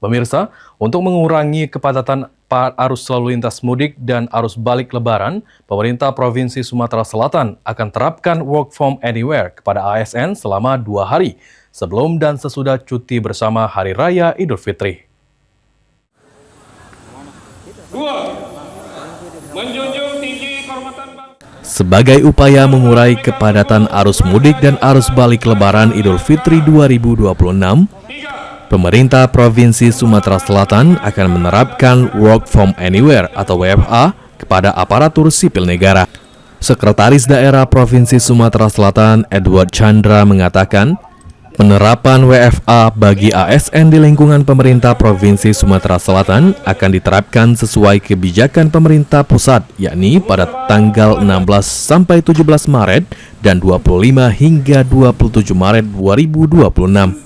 Pemirsa, untuk mengurangi kepadatan arus lalu lintas mudik dan arus balik Lebaran, pemerintah Provinsi Sumatera Selatan akan terapkan work from anywhere kepada ASN selama 2 hari, sebelum dan sesudah cuti bersama Hari Raya Idul Fitri. 2. Menjunjung tinggi kehormatan bangsa. Sebagai upaya mengurai kepadatan arus mudik dan arus balik Lebaran Idul Fitri 2026, pemerintah Provinsi Sumatera Selatan akan menerapkan Work from Anywhere atau WFA kepada aparatur sipil negara. Sekretaris Daerah Provinsi Sumatera Selatan Edward Chandra mengatakan, penerapan WFA bagi ASN di lingkungan pemerintah Provinsi Sumatera Selatan akan diterapkan sesuai kebijakan pemerintah pusat, yakni pada tanggal 16 sampai 17 Maret dan 25 hingga 27 Maret 2026.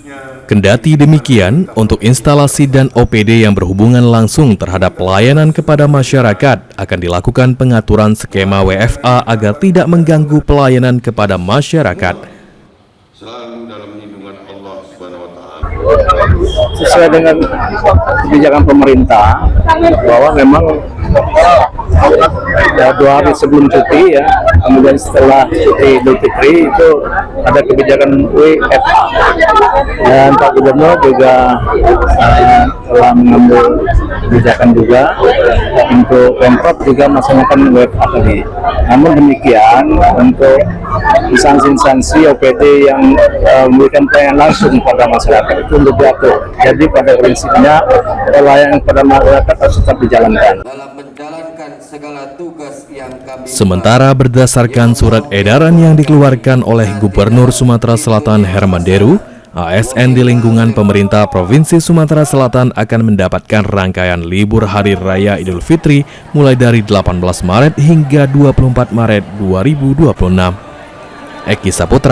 Kendati demikian, untuk instalasi dan OPD yang berhubungan langsung terhadap pelayanan kepada masyarakat akan dilakukan pengaturan skema WFA agar tidak mengganggu pelayanan kepada masyarakat. Selalu dalam lindungan Allah Subhanahu wa Ta'ala. Sesuai dengan kebijakan pemerintah bahwa memang 2 hari sebelum cuti ya, kemudian setelah cuti Idul Fitri itu ada kebijakan WFA, dan Pak Gubernur juga telah mengambil kebijakan juga untuk Pemprov juga melaksanakan WFA tadi. Namun demikian untuk instansi-instansi OPD yang memberikan pelayanan langsung pada masyarakat itu untuk diatur. Jadi pada prinsipnya pelayanan pada masyarakat harus tetap dijalankan. Dalam menjalankan segala tugas yang kami. Sementara berdasarkan surat edaran yang dikeluarkan oleh Gubernur Sumatera Selatan Herman Deru, ASN di lingkungan pemerintah Provinsi Sumatera Selatan akan mendapatkan rangkaian libur Hari Raya Idul Fitri mulai dari 18 Maret hingga 24 Maret 2026. Eki Saputra.